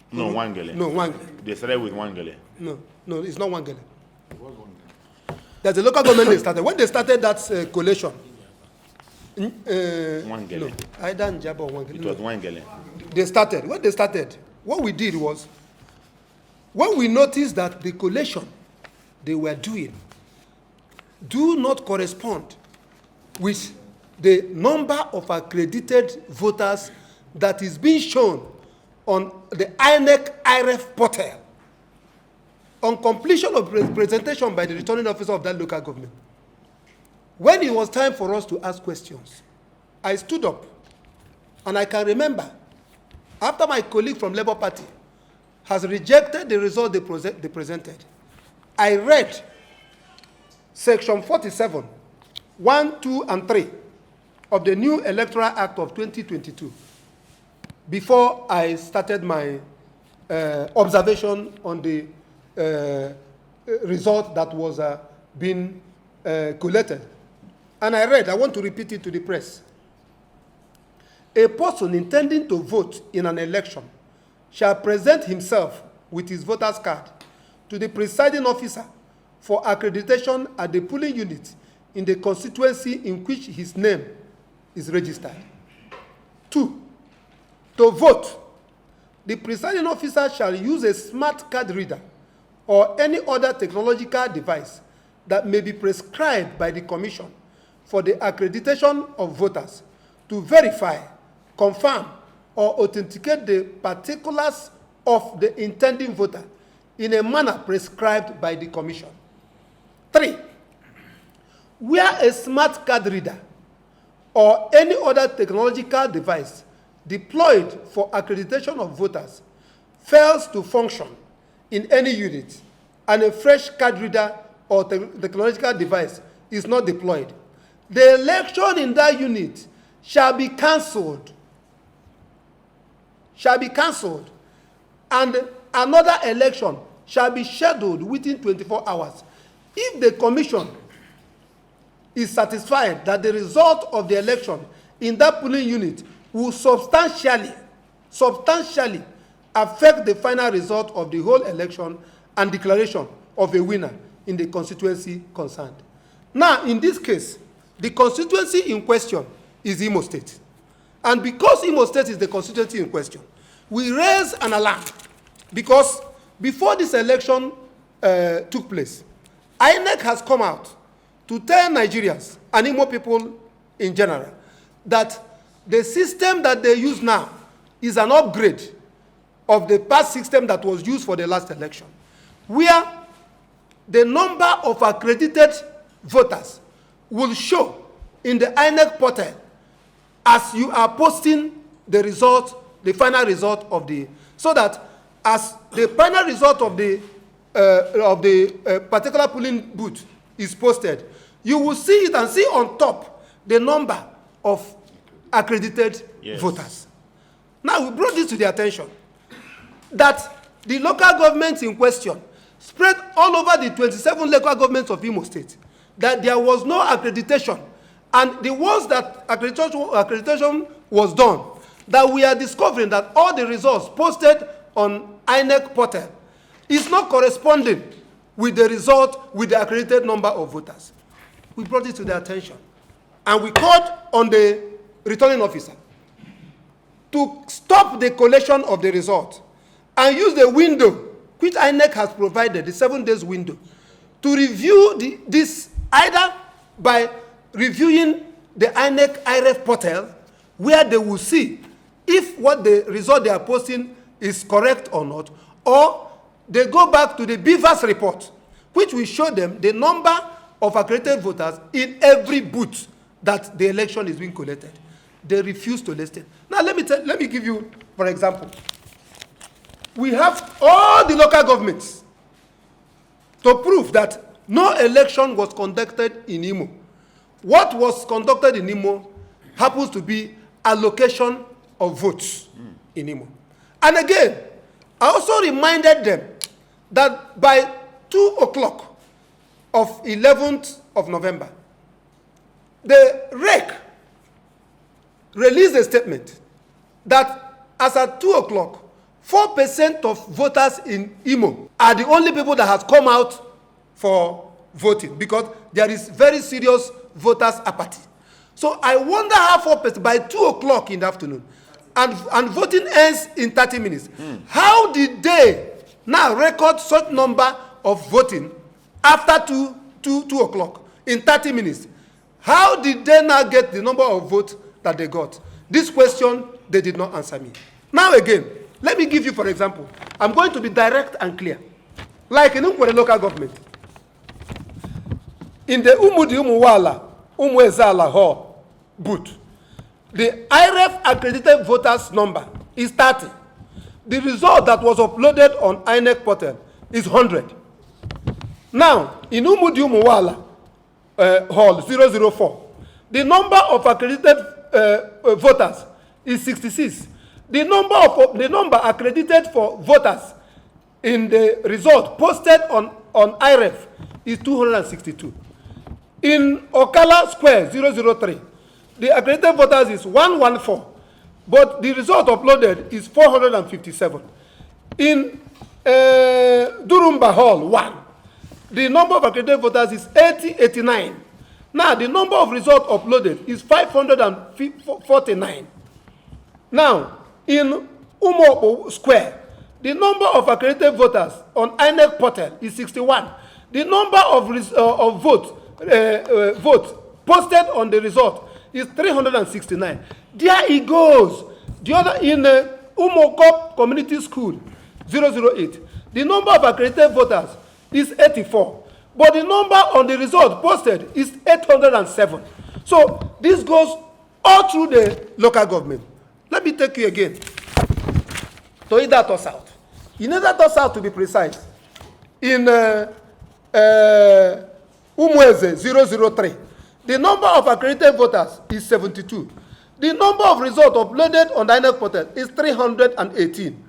No, Wangele. No, Wangele. They started with Wangele. No, it's not Wangele. There's a local government they started. When they started that collation, Wangele. no, either Njaba or Wangele. It was Wangele. They started. When they started, what we did was, when we noticed that the collation they were doing do not correspond with the number of accredited voters that is being shown on the INEC IREF portal, on completion of presentation by the returning officer of that local government, when it was time for us to ask questions, I stood up, and I can remember, after my colleague from Labour Party has rejected the result they presented, I read Section 47, 1, 2, and 3 of the new Electoral Act of 2022 before I started my observation on the result that was being collated. And I read, I want to repeat it to the press. A person intending to vote in an election shall present himself with his voter's card to the presiding officer for accreditation at the polling unit in the constituency in which his name is registered. 2, to vote, the presiding officer shall use a smart card reader or any other technological device that may be prescribed by the Commission for the accreditation of voters to verify, confirm, or authenticate the particulars of the intending voter in a manner prescribed by the Commission. 3, where a smart card reader or any other technological device deployed for accreditation of voters fails to function in any unit and a fresh card reader or technological device is not deployed, the election in that unit shall be cancelled. And another election shall be scheduled within 24 hours. If the Commission is satisfied that the result of the election in that polling unit will substantially affect the final result of the whole election and declaration of a winner in the constituency concerned. Now, in this case, the constituency in question is Imo State. And because Imo State is the constituency in question, we raise an alarm because before this election took place, INEC has come out to tell Nigerians and Imo people in general that the system that they use now is an upgrade of the past system that was used for the last election, where the number of accredited voters will show in the INEC portal as you are posting the result, the final result of the, so that as the final result of the particular polling booth is posted, you will see it and see on top the number of accredited voters. Now, we brought this to the attention that the local governments in question spread all over the 27 local governments of Imo State, that there was no accreditation, and the ones that accreditation was done, that we are discovering that all the results posted on INEC portal is not corresponding with the result with the accredited number of voters. We brought it to their attention, and we called on the returning officer to stop the collation of the result and use the window which INEC has provided, the 7 days window, to review this either by reviewing the INEC IREF portal, where they will see if what the result they are posting is correct or not, or they go back to the BVAS report, which will show them the number of accredited voters in every booth that the election is being collected. They refuse to list it. Now, let me give you, for example, we have all the local governments to prove that no election was conducted in Imo. What was conducted in Imo happens to be allocation of votes in Imo. And again, I also reminded them that by 2 o'clock of 11th of November, the REC released a statement that as at 2 o'clock, 4% of voters in Imo are the only people that has come out for voting because there is very serious voters apathy. So I wonder how 4% by 2 o'clock in the afternoon, and voting ends in 30 minutes. How did they now record such number of voting after 2 o'clock in 30 minutes? How did they now get the number of votes that they got? This question, they did not answer me. Now again, let me give you, for example, I'm going to be direct and clear. Like in Umkwere local government, in the Umudi Umuwala, Umwezala Hall booth, the IREF accredited voters number is 30. The result that was uploaded on INEC portal is 100. Now, in Umudi Umuwala Hall 004, the number of accredited voters is 66. The number accredited for voters in the result posted on IREF is 262. In Okala Square 003, the accredited voters is 114, but the result uploaded is 457. In Durumba Hall 1, the number of accredited voters is 89. Now, the number of results uploaded is 549. Now, in Umopo Square, the number of accredited voters on INEC portal is 61. The number of votes posted on the result is 369. There it goes. The other in Umokop Community School 008, the number of accredited voters is 84. But the number on the result posted is 807. So this goes all through the local government. Let me take you again to Idato South. In Idato South, to be precise, in Umweze 003, the number of accredited voters is 72. The number of results uploaded on the INEC portal is 318.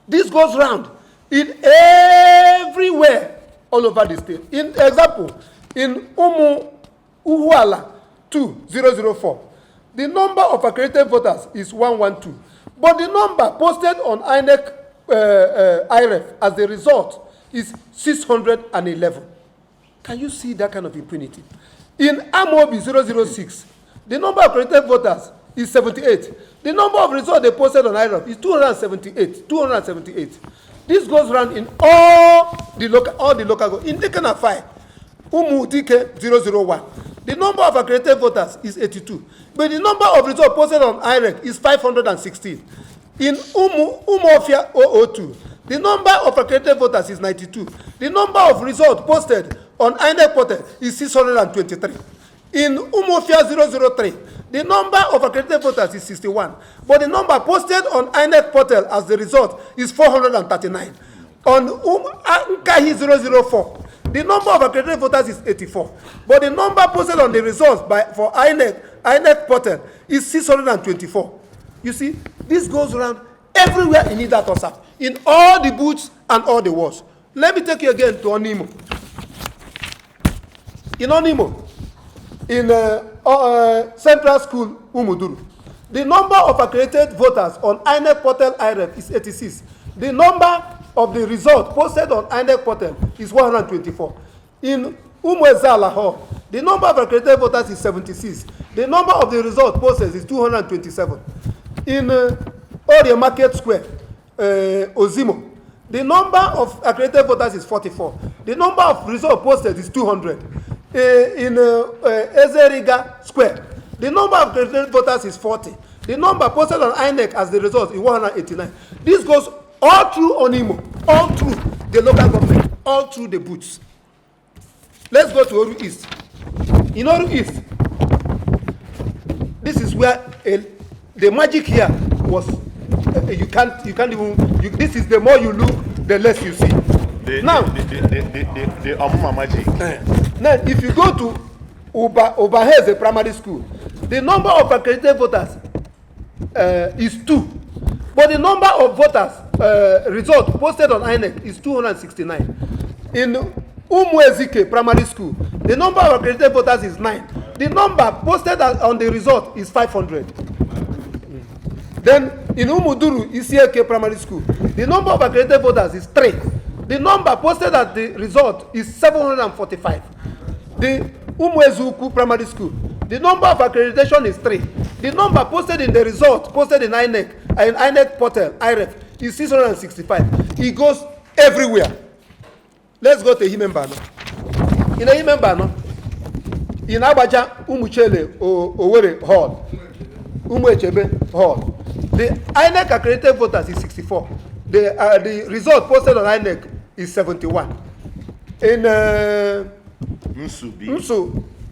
This goes round in everywhere all over the state. In example, in Uhuala 2004, the number of accredited voters is 112. But the number posted on INEC IREF as the result is 611. Can you see that kind of impunity? In Amobi 006, the number of accredited voters is 78. The number of results they posted on IREF is 278. This goes around in all the local in Dekanafai, Umutike 001. The number of accredited voters is 82. But the number of results posted on IREC is 516. In Umofia 002, the number of accredited voters is 92. The number of results posted on INEC portal is 623. In Umofia 003, the number of accredited voters is 61. But the number posted on INEC portal as the result is 439. On Nkahi 004, the number of accredited voters is 84. But the number posted on the results for INEC portal is 624. You see, this goes around everywhere in Idato South, in all the booths and all the wards. Let me take you again to Onimo. In Onimo, in Central School, Umuduru, the number of accredited voters on INEC portal IREF is 86. The number of the result posted on INEC portal is 124. In Umwezala Hall, the number of accredited voters is 76. The number of the result posted is 227. In Orie Market Square, Ozimo, the number of accredited voters is 44. The number of result posted is 200. In Ezeriga Square, the number of accredited voters is 40. The number posted on INEC as the result is 189. This goes all through Onimo, all through the local government, all through the booths. Let's go to Oru East. In Oru East, this is where the magic here was. You can't even. This is the more you look, the less you see. The Amuma magic. Now, if you go to Ubaheze Primary School, the number of accredited voters is 2. But the number of voters result posted on INEC is 269. In Umwezike Primary School, the number of accredited voters is 9. the number posted on the result is 500. Then in Umuduru Isieke Primary School, the number of accredited voters is 3. The number posted at the result is 745. The Umwezuku Primary School, the number of accreditation is 3. The number posted in the result, posted in INEC, and INEC portal, IREF, is 665. It goes everywhere. Let's go to Himembano. In Himembano, in Abaja, Umuchele, Owerri Hall, Umuechebe Hall, the INEC accredited voters is 64. The result posted on INEC is 71. In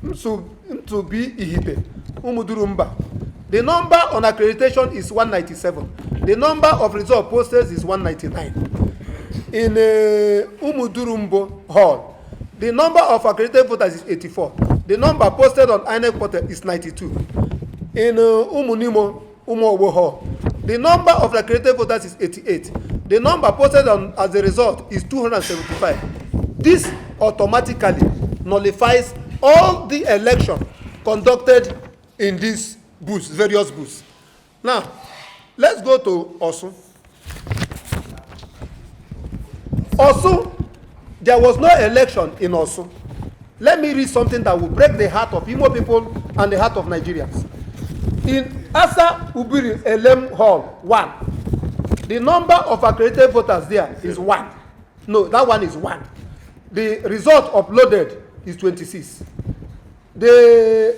Nsubi Ihite, Umudurumba, the number on accreditation is 197. The number of result posted is 199. In Umudurumbo Hall, the number of accredited voters is 84. The number posted on INEC portal is 92. In Umunimo Umowo Hall, the number of accredited voters is 88. The number posted on as a result is 275. This automatically nullifies all the election conducted in these booths, various booths. Now, let's go to Osun. Osun, there was no election in Osun. Let me read something that will break the heart of Imo people and the heart of Nigerians. In Asa Ubiri Elem Hall 1, the number of accredited voters there is 1. No, that one is 1. The result uploaded is 26. The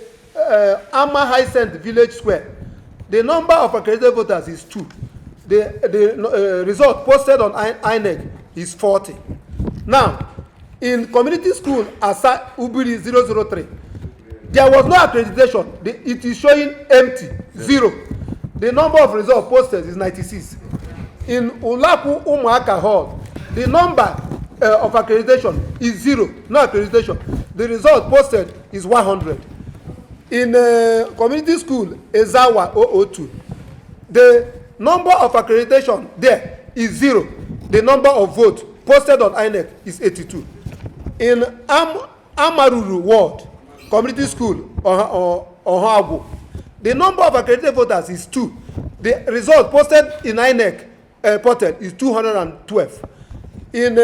Amma High Saint Village Square, the number of accredited voters is 2. The result posted on INEC is 40. Now, in community school Asa Ubiri 003, there was no accreditation. It is showing empty, 0. The number of results posted is 96. In Ulaku Umuaka Hall, the number of accreditation is 0, no accreditation. The result posted is 100. In community school Ezawa 002, the number of accreditation there is 0. The number of votes posted on INEC is 82. In Amaruru Ward, community school Ohago, the number of accredited voters is 2. The result posted in INEC portal is 212. In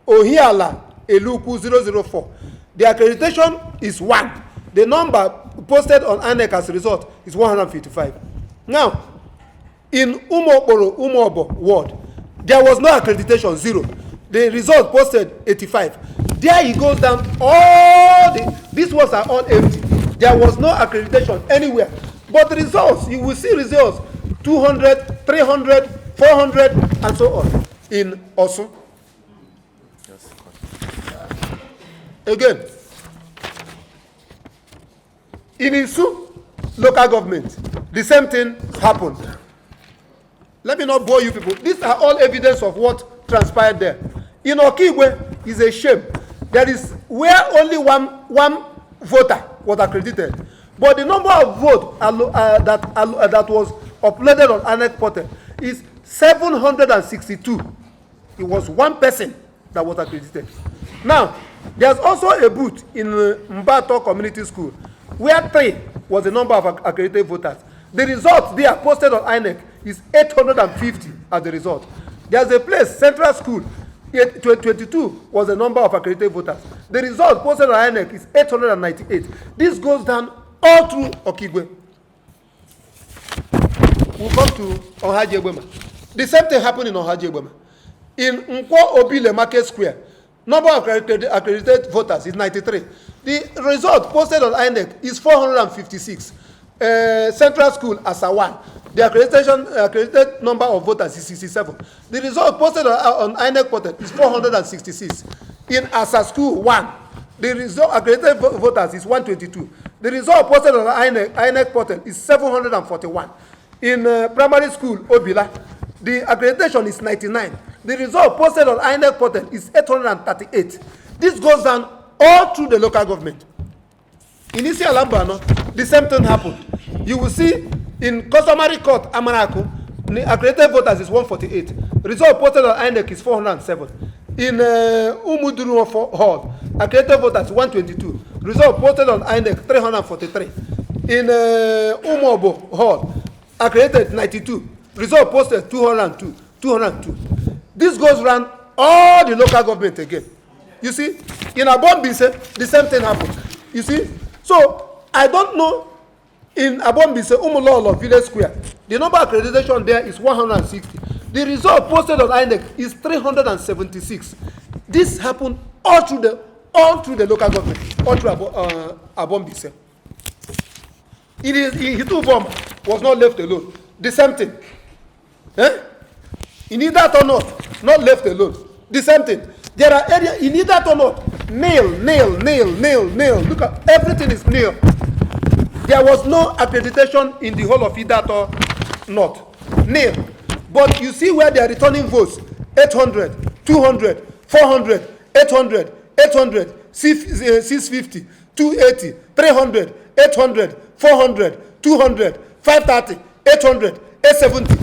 Ohiala Eluku 004, the accreditation is 1. The number posted on INEC as a result is 155. Now, in Umobo ward, there was no accreditation, 0. The result posted 85. There he goes down, these ones are all empty. There was no accreditation anywhere. But the results, you will see results 200, 300, 400, and so on in Osun. Again, in Isu local government, the same thing happened. Let me not bore you people. These are all evidence of what transpired there. In Okigwe, is a shame. There is where only one voter was accredited, but the number of votes that was uploaded on INEC portal is 762. It was one person that was accredited. Now, there's also a booth in Mbato Community School where 3 was the number of accredited voters. The result there posted on INEC is 850 as the result. There's a place, Central School, 22 was the number of accredited voters. The result posted on INEC is 898. This goes down all through Okigwe. We'll come to Ohaji Egbema. The same thing happened in Ohaji Egbema. In Nkwo Obile Market Square, number of accredited voters is 93. The result posted on INEC is 456. Central School Asawan, the accredited number of voters is 67. The result posted on INEC portal is 466. In Asa School 1, the result accredited voters is 122. The result posted on INEC portal is 741. In primary school Obila, the accreditation is 99. The result posted on INEC portal is 838. This goes down all through the local government. In Isi Alambano, the same thing happened. You will see in customary court Amanaku, the accredited voters is 148. Result posted on INEC is 407. In Umuduru Hall, accredited voters 122. result posted on INEC 343. In Umobo Hall, accredited 92. Result posted 202. This goes around all the local government again. You see, in Abombise, the same thing happened. You see, so I don't know. In Abombise, Umulolo Village Square, the number of accreditation there is 160. The result posted on INEC is 376. This happened all through the local government, all through Abombise. Hitubom was not left alone. The same thing. You need that or not left alone. The same thing. There are areas, you need that or not, nail. Look at, everything is nail. There was no accreditation in the whole of it or not. Nail. But you see where they are returning votes, 800, 200, 400, 800, 800, 650, 280, 300, 800, 400, 200, 530, 800, 870.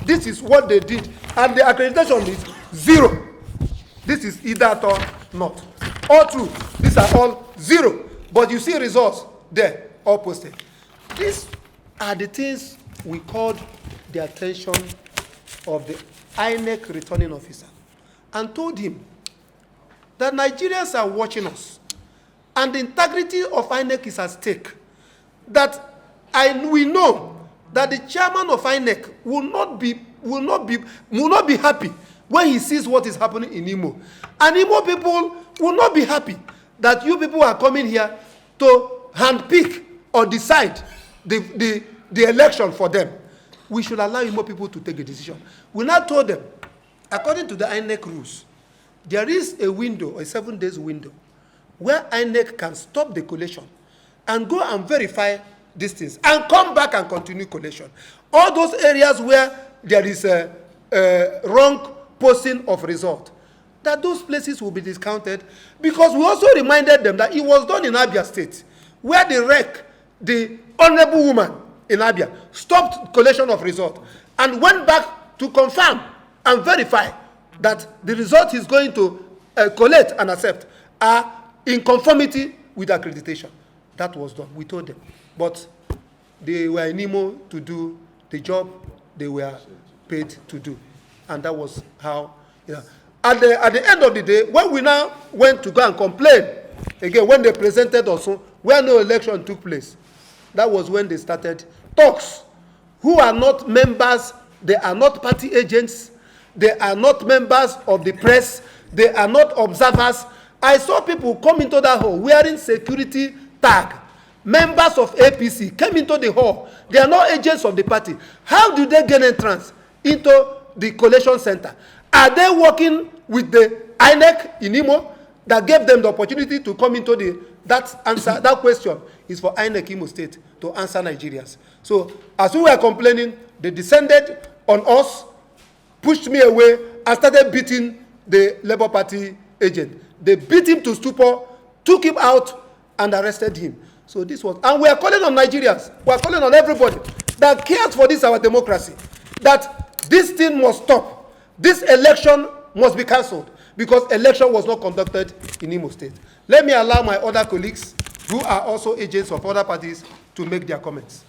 This is what they did. And the accreditation is 0. This is either or not. All true. These are all 0. But you see results there, all posted. These are the things we called the attention of the INEC returning officer and told him that Nigerians are watching us and the integrity of INEC is at stake. That we know that the chairman of INEC will not be happy when he sees what is happening in Imo. And Imo people will not be happy that you people are coming here to handpick or decide the election for them. We should allow Imo people to take a decision. We now told them, according to the INEC rules, there is a window, a 7 days window, where INEC can stop the collation and go and verify these things and come back and continue collation. All those areas where there is a wrong posting of result, that those places will be discounted, because we also reminded them that it was done in Abia State, where the honorable woman in Abia stopped collation of result and went back to confirm and verify that the result he's going to collect and accept are in conformity with accreditation. That was done. We told them. But they were in Imo to do the job they were paid to do. And that was how, At the end of the day, when we now went to go and complain, again, when they presented also, where no election took place, that was when they started talks. Who are not members, they are not party agents, they are not members of the press, they are not observers. I saw people come into that hall wearing security tag. Members of APC came into the hall. They are not agents of the party. How do they gain entrance into the collation center? Are they working with the INEC in Imo that gave them the opportunity to come into that question is for INEC Imo State to answer Nigerians. So as we were complaining, they descended on us, pushed me away, and started beating the Labour Party agent. They beat him to stupor, took him out, and arrested him. So this was, and we are calling on Nigerians, we are calling on everybody that cares for this our democracy, that this thing must stop. This election must be cancelled because election was not conducted in Imo State. Let me allow my other colleagues who are also agents of other parties to make their comments.